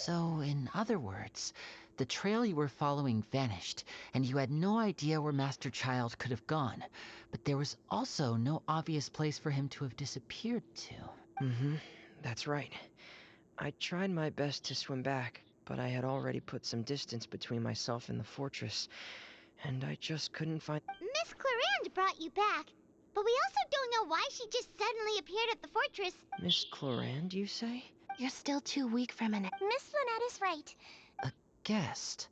So, in other words, the trail you were following vanished, and you had no idea where Master Child could have gone. But there was also no obvious place for him to have disappeared to. That's right. I tried my best to swim back, but I had already put some distance between myself and the fortress, and I just couldn't find... Miss Clarande brought you back, but we also don't know why she just suddenly appeared at the fortress. Miss Clarande, you say? You're still too weak from an... Miss Lynette is right. A guest?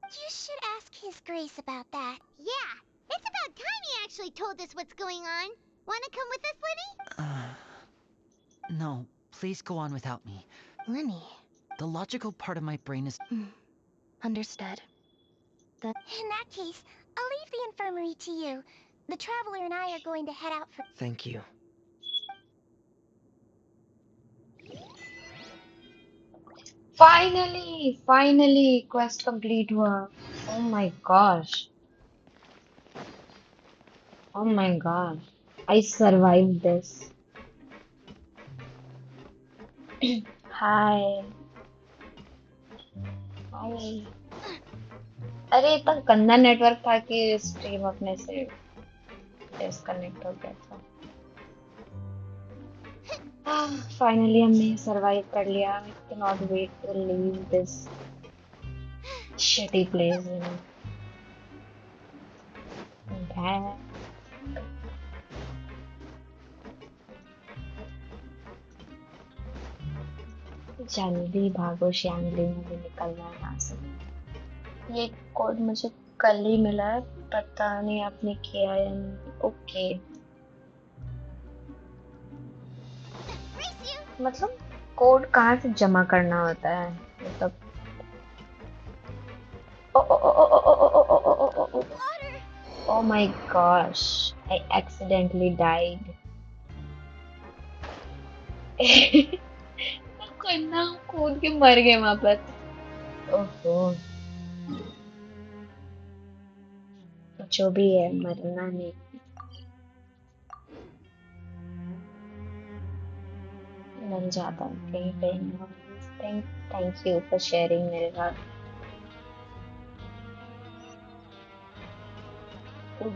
You should ask His Grace about that. Yeah, it's about time he actually told us what's going on. Wanna come with us, Linny? No, please go on without me. Linny. The logical part of my brain is... Understood. In that case, I'll leave the infirmary to you. The Traveler and I are going to head out for... Thank you. Finally, quest complete हुआ. Oh my gosh. Oh my god. I survived this. Hi. Hi. अरे इतना गंदा network था कि stream अपने से disconnect हो गया था. Finally हमने सरवाइव कर लिया. I cannot wait to leave this shitty place, you know. Bad. जल्दी भागो श्यांगली, मुझे निकलना है यहाँ से. ये कोड मुझे कल ही मिला है, पता नहीं आपने किया या नहीं. ओके. मतलब कोड कहाँ से जमा करना होता है, मतलब oh my gosh, I accidentally died. कोई ना कूद के मर गए वहां पर. ओहो, जो भी है मरना नहीं. मर जाता कहीं पे. थैंक यू फॉर शेयरिंग मेरे साथ.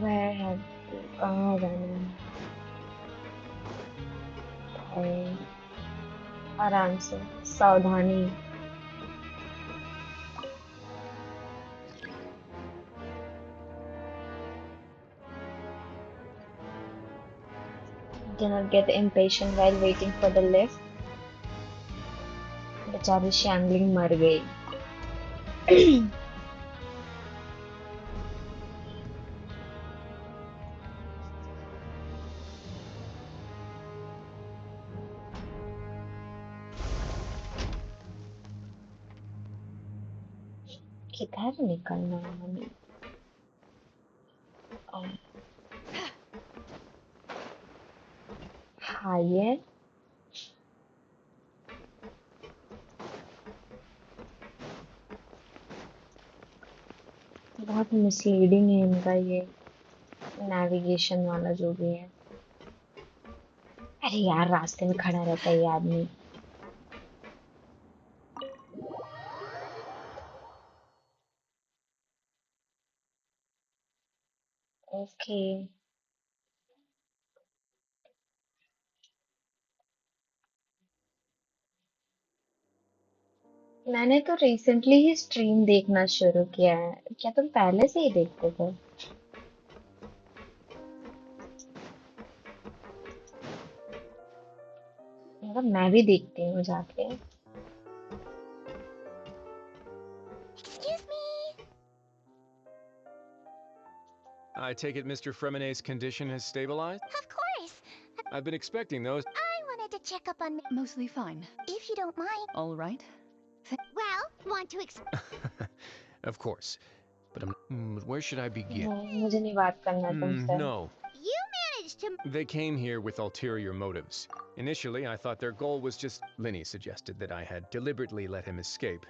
Where have you? कहाँ जाना है? आराम से, सावधानी. Do not get impatient while waiting for the lift. बेचारी शैंगलिंग मर गई. किधर निकलना है हमें? हाँ ये बहुत मिसलीडिंग है इनका ये नेविगेशन वाला जो भी है. अरे यार रास्ते में खड़ा रहता है ये आदमी. ओके. मैंने तो रिसेंटली ही स्ट्रीम देखना शुरू किया है. क्या तुम पहले से ही देखते थे? मतलब मैं भी देखती हूँ जाके. Excuse me. I take it Mr. Fremonet's condition has stabilized? Of course. I've been expecting those. I wanted to check up on... Mostly fine. If you don't mind. All right. Well, want to Of course. But where should I begin? मुझे नहीं बात करना तुमसे. No. You managed to... They came here with ulterior motives. Initially, I thought their goal was just... Linny suggested that I had deliberately let him escape.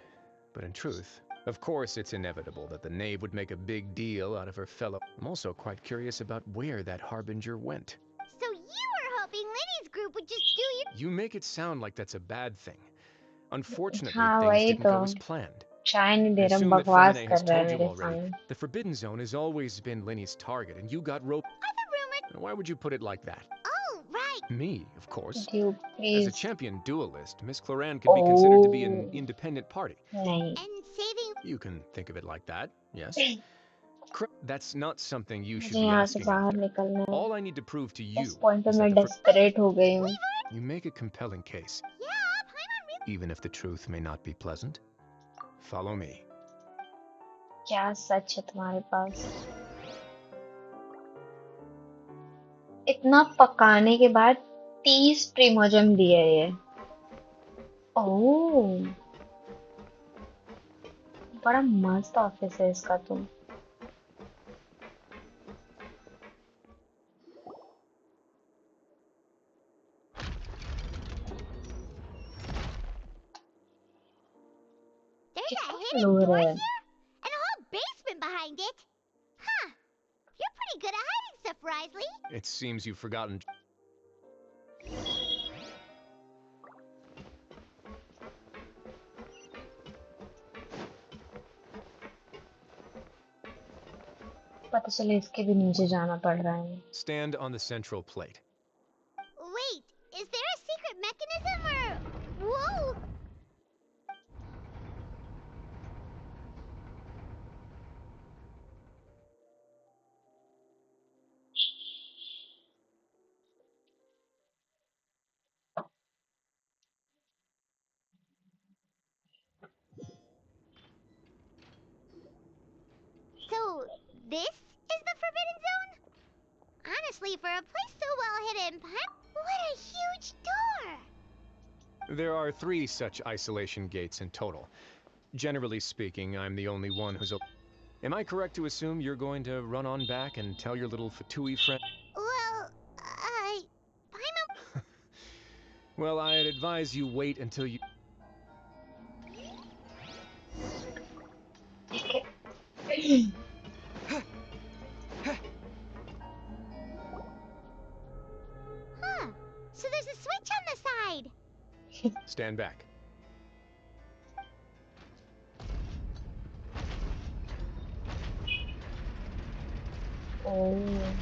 But in truth, of course it's inevitable that the knave would make a big deal out of her fellow. I'm also quite curious about where that harbinger went. So you were hoping Linny's group would just do you... You make it sound like that's a bad thing. Unfortunately, हाँ things वही didn't तो, go as planned. चाय नहीं I दे रहा, assume that बकवास Femine कर has रहा है told you मेरे already. सामने. The Forbidden Zone has always been Linny's target, and you got roped. Why would you put it like that? Oh, right. Me, of course. Dude, As a please. champion duelist, Miss Cloran could be considered to be an Oh, independent party. नहीं. And saving. You can think of it like that, yes? That's not something you should मुझे be यहाँ से asking बाहर either. निकलना है. All I need to prove to इस you point पे is मैं that the डेस्परेट हो गई हूँ. You make a compelling case, Yeah, Paimon really. even if the truth may not be pleasant. Follow me. क्या सच है तुम्हारे पास? इतना पकाने के बाद 30 प्रीमोजम दिए ये. ओह, बड़ा मस्त ऑफिस है इसका तो. There's a कितना hidden फ्लोर door है? here and a whole basement behind it. Huh. You're pretty good at hiding stuff, Risley. It seems you've forgotten. पता चले इसके भी नीचे जाना पड़ रहा है. Stand on the central plate. Wait, is there a secret mechanism or... Whoa! So, this is the Forbidden Zone? Honestly, for a place so well hidden, what a huge door! There are 3 such isolation gates in total. Generally speaking, I'm the only one who's... Am I correct to assume you're going to run on back and tell your little Fatui friend? Well, Paimon... Well, I'd advise you wait until you... Huh. So there's a switch on the side. Stand back. Oh,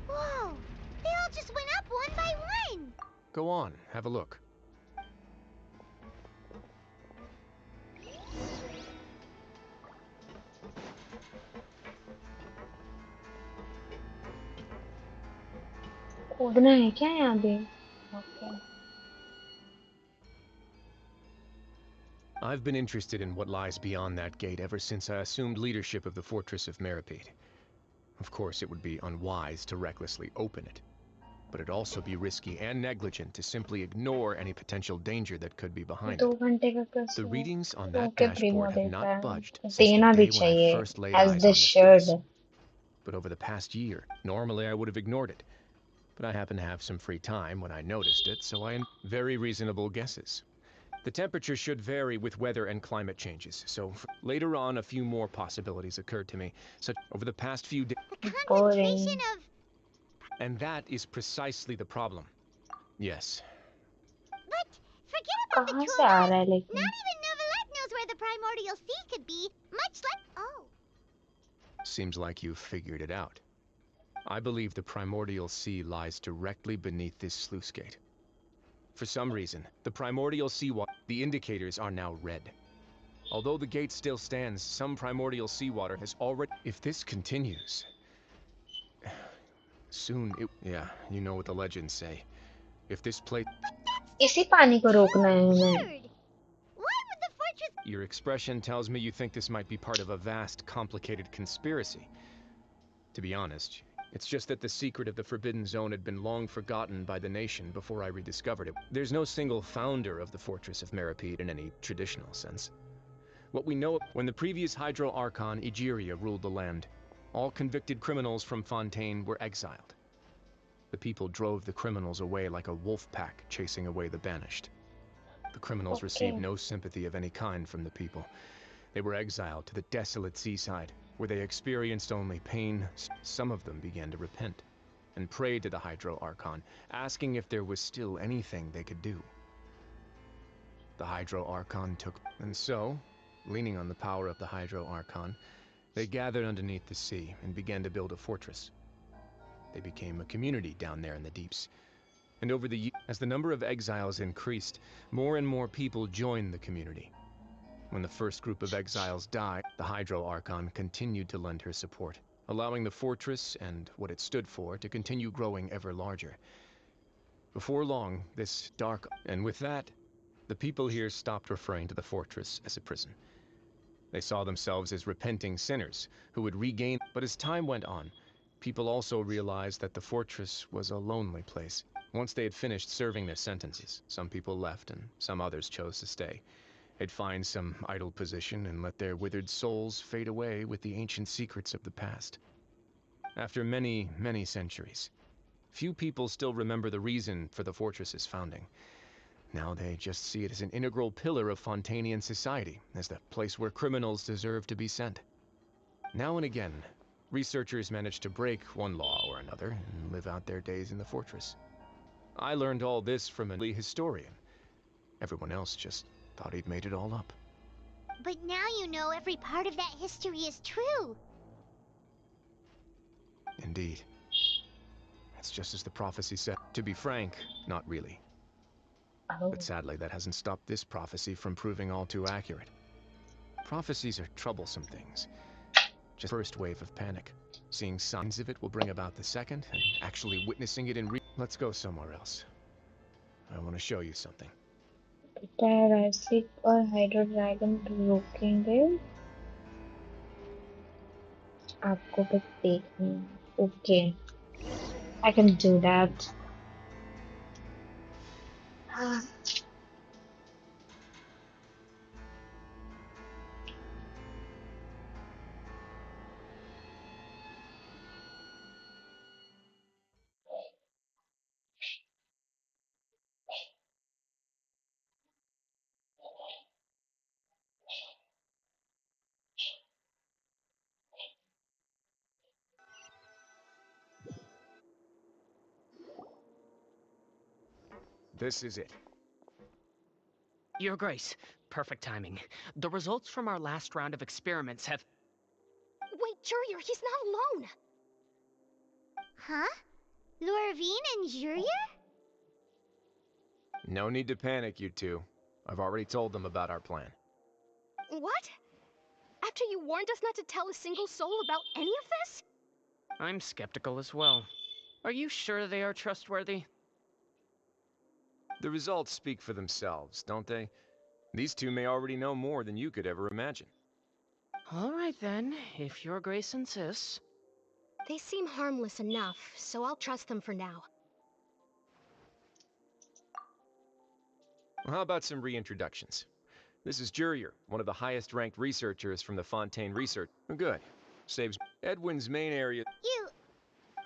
Whoa. They all just went up one by one. Go on, have a look. कूदना है क्या यहाँ पे? Okay. I've been interested in what lies beyond that gate ever since I assumed leadership of the Fortress of Meripede. Of course, it would be unwise to recklessly open it, but it'd also be risky and negligent to simply ignore any potential danger that could be behind 2 it. घंटे का कैसे? The readings on that okay, dashboard Primo have देता not है. budged since देना the भी day when I चाहिए, first laid as eyes they on this should. place. But over the past year, normally I would have ignored it. But I happen to have some free time when I noticed it, so I... Very reasonable guesses. The temperature should vary with weather and climate changes, so later on a few more possibilities occurred to me, such over the past few days. The Boring. concentration of... And that is precisely the problem. Yes. But forget about the कहाँ two से of uh us. रहा है लेकिन? Not even Novelette knows where the primordial sea could be, much less... Oh. Seems like you've figured it out. I believe the primordial sea lies directly beneath this sluice gate. For some reason, the primordial seawater, the indicators are now red. Although the gate still stands, some primordial seawater has already... If this continues... Soon it... Yeah, you know what the legends say. If this place... इसी पानी को रोकना है हमें. Weird. Why would the fortress... Your expression tells me you think this might be part of a vast, complicated conspiracy. To be honest, it's just that the secret of the Forbidden Zone had been long forgotten by the nation before I rediscovered it. There's no single founder of the Fortress of Meripede in any traditional sense. What we know, when the previous Hydro Archon, Egeria, ruled the land, all convicted criminals from Fontaine were exiled. The people drove the criminals away like a wolf pack chasing away the banished. The criminals received no sympathy of any kind from the people. They were exiled to the desolate seaside, where they experienced only pain. Some of them began to repent and prayed to the Hydro Archon, asking if there was still anything they could do. the Hydro-Archon took. And so, leaning on the power of the Hydro-Archon, they gathered underneath the sea and began to build a fortress. They became a community down there in the deeps. And over the years, as the number of exiles increased, more and more people joined the community. When the first group of exiles died, the Hydro-Archon continued to lend her support, allowing the fortress and what it stood for to continue growing ever larger. Before long, this dark... And with that, the people here stopped referring to the fortress as a prison. They saw themselves as repenting sinners who would regain... But as time went on, people also realized that the fortress was a lonely place. Once they had finished serving their sentences, some people left and some others chose to stay. They'd find some idle position and let their withered souls fade away with the ancient secrets of the past. After many, many centuries, few people still remember the reason for the fortress's founding. Now they just see it as an integral pillar of Fontanian society, as the place where criminals deserve to be sent. Now and again, researchers manage to break one law or another and live out their days in the fortress. I learned all this from a historian. Everyone else just thought he'd made it all up. But now you know every part of that history is true. Indeed. It's just as the prophecy said. To be frank, not really. Oh. But sadly, that hasn't stopped this prophecy from proving all too accurate. Prophecies are troublesome things. Just first wave of panic. Seeing signs of it will bring about the second, and actually witnessing it in Let's go somewhere else. I want to show you something. टेरासिक और hydro dragon रोकेंगे आपको बस देखना है okay I can do that This is it. Your Grace, perfect timing. The results from our last round of experiments have... Wait, Jurier, he's not alone! Huh? Lorvine and Jurier? No need to panic, you two. I've already told them about our plan. What? After you warned us not to tell a single soul about any of this? I'm skeptical as well. Are you sure they are trustworthy? The results speak for themselves, don't they? These two may already know more than you could ever imagine. All right then, if Your Grace insists. They seem harmless enough, so I'll trust them for now. Well, how about some reintroductions? This is Jurier, one of the highest-ranked researchers from the Fontaine Research. Good. Saves Edwin's main area. You...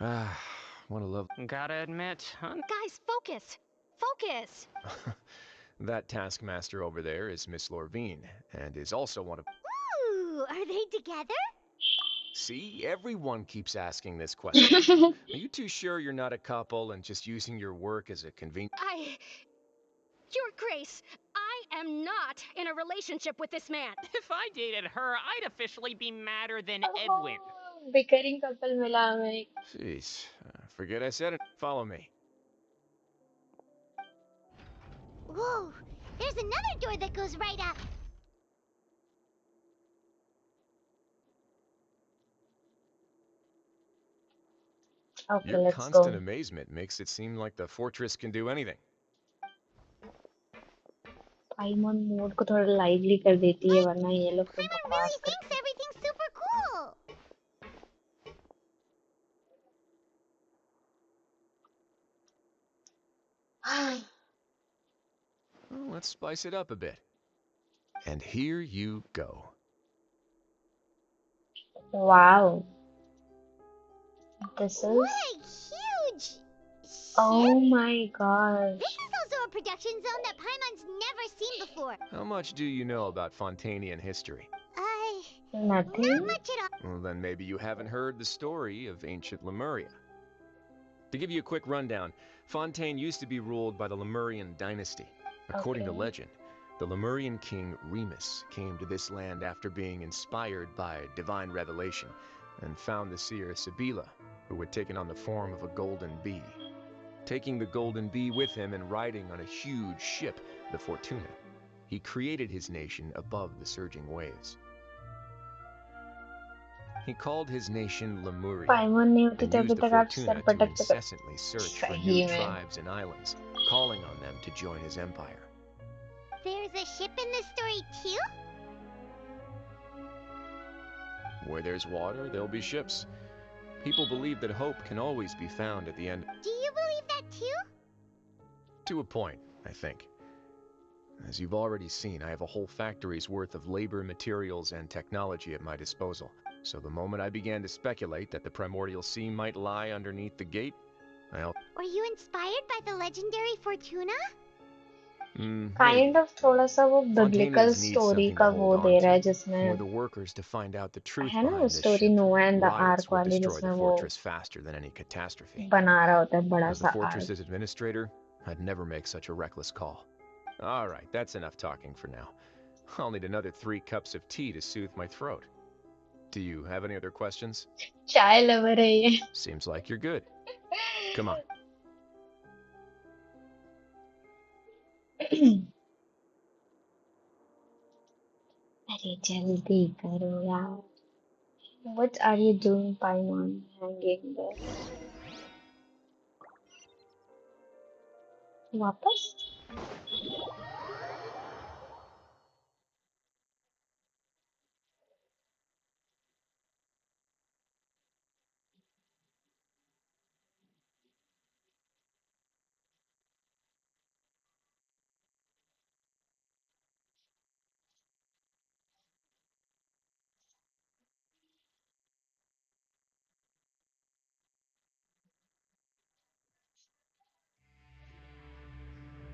Ah, what a love... Gotta admit, Guys, focus! Focus! That taskmaster over there is Miss Lorvine, and is also one of... Ooh, are they together? See, everyone keeps asking this question. Are you too sure you're not a couple and just using your work as a convenient... Your Grace, I am not in a relationship with this man. if I dated her, I'd officially be madder than Edwin. bickering couple मिला हमें Jeez, forget I said it. Follow me. Whoa, there's another door that goes right up. okay Your let's constant go amazement makes it seem like the fortress can do anything. पाइमन mode को थोड़ा lively कर देती है वरना ये लोग तो Paimon बकवास really करते thinks everything's super cool. हैं Well, let's spice it up a bit. And here you go. wow this What is a huge ship. oh my gosh This is also a production zone that Paimon's never seen before. How much do you know about Fontanian history? nothing Not much at all. Well, then maybe you haven't heard the story of ancient Lemuria. To give you a quick rundown, Fontaine used to be ruled by the Lemurian dynasty. According to Okay. legend, The Lemurian king Remus came to this land after being inspired by divine revelation and found the seer Sibila, who had taken on the form of a golden bee. Taking the golden bee with him and riding on a huge ship, the Fortuna, he created his nation above the surging waves. He called his nation Lemuria पाइमोन नहीं होती and तो used अभी the तक आप Fortuna sir to पटकते तो incessantly search for सही new में tribes and islands, calling on them to join his empire. There's a ship in this story too? Where there's water, there'll be ships. People believe that hope can always be found at the end. Do you believe that too? To a point, I think. As you've already seen, I have a whole factory's worth of labor, materials, and technology at my disposal. So the moment I began to speculate that the primordial sea might lie underneath the gate, well... Were you inspired by the legendary Fortuna? Kind of थोड़ा सा वो biblical Fontaines need story something का to वो hold they on रहा है to, जिसमें for the workers to find out the truth है ना वो behind this स्टोरी ship. नोआ and the Riots arc would वाली destroy जिसमें the वो fortress faster than any catastrophe. बना रहा होता है बड़ा As the सा fortress's arc administrator, I'd never make such a reckless call. All right, that's enough talking for now. I'll need another 3 cups of tea to soothe my throat. Do you have any other questions? चाय lover है ये Seems like you're good. Come on. अरे जल्दी करो यार What are you doing, Paimon? Hanging there. वापस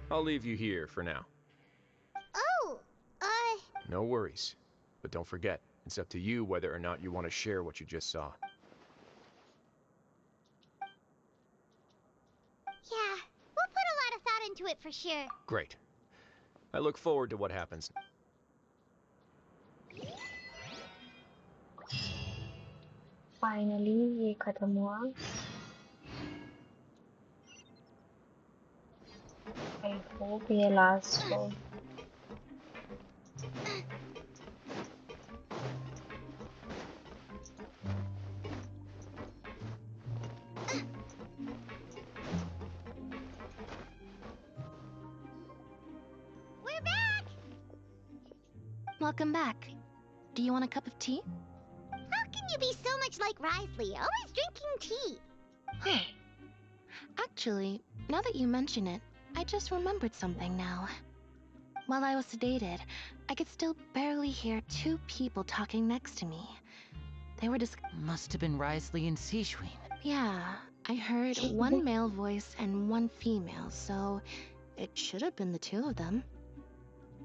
I'll leave you here for now. Oh, No worries. But don't forget, it's up to you whether or not you want to share what you just saw. yeah. We'll put a lot of thought into it for sure. Great. I look forward to what happens. Finally ये खत्म हुआ I hope ये last हो We're back! Welcome back. Do you want a cup of tea? How can you be so much like Risley, always drinking tea? Huh. Actually, now that you mention it, I just remembered something now. While I was sedated, I could still barely hear 2 people talking next to me. They were just... Must have been Risley and Sejuin. Yeah, I heard 1 male voice and 1 female, so it should have been the 2 of them.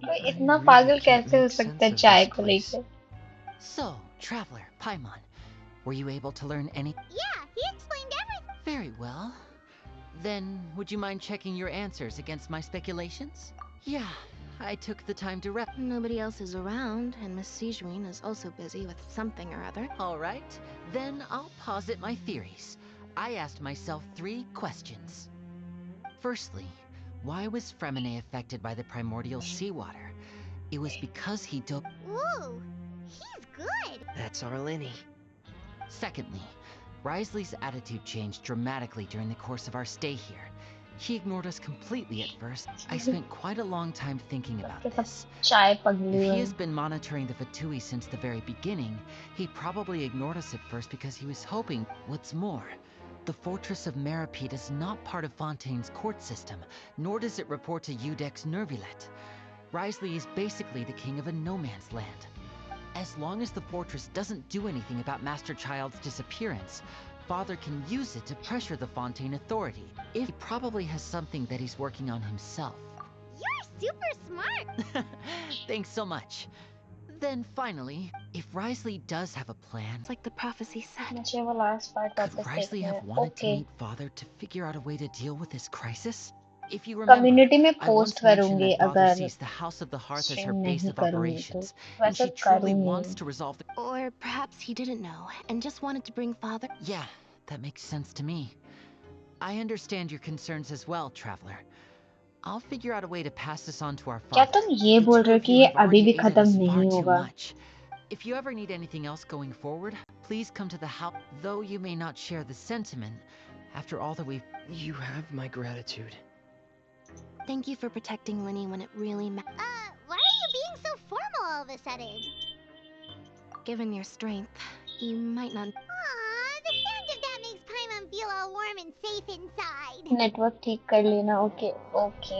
तो I इतना really पागल can't कैसे हो make सकता है sense of चाय this को place. लेकर So, Traveler, Paimon, were you able to learn any... Yeah, he explained everything. Very well. Then, would you mind checking your answers against my speculations? Yeah, I took the time to rep... Nobody else is around, and Miss Sejuin is also busy with something or other. All right, then I'll posit my theories. I asked myself 3 questions. Firstly, why was Fremine affected by the primordial seawater? It was because he dove... Ooh, he's good. That's our Lenny. Secondly, Risley's attitude changed dramatically during the course of our stay here. He ignored us completely at first. I spent quite a long time thinking about this. चाय पगली If he हुई has been monitoring the Fatui since the very beginning, he probably ignored us at first because he was hoping... What's more, the Fortress of Meripede is not part of Fontaine's court system, nor does it report to Udex Nervulet. Risley is basically the king of a no-man's land. As long as the fortress doesn't do anything about Master Child's disappearance, Father can use it to pressure the Fontaine authority. If he probably has something that he's working on himself. You're super smart. Thanks so much. Then finally, if Risley does have a plan, It's like the prophecy said. मुझे वो last part could वापस Risley देखना have है wanted to okay meet Father to figure out a way to deal with this crisis? If you remember, community में I post once mentioned करूंगी that Father अगर sees the House of the Hearth as her stream base नहीं of करूंगी तो operations, and वैसे she truly करूंगी wants to resolve the... Or perhaps he didn't know and just wanted to bring Father. Yeah, that makes sense to me. I understand your concerns as well, Traveler. I'll figure out a way to pass this on to our क्या father. तुम ये The बोल two रहे हो of कि you ये have अभी already भी aided खत्म us far नहीं too होगा? much. If you ever need anything else going forward, please come to the house. Though you may not share the sentiment, after all that we've... You have my gratitude. Thank you for protecting Linny when it really mattered. Why are you being so formal all of a sudden? Given your strength, you might not. Aw, the sound of that makes Paimon feel all warm and safe inside. Network ठीक कर लेना. Okay okay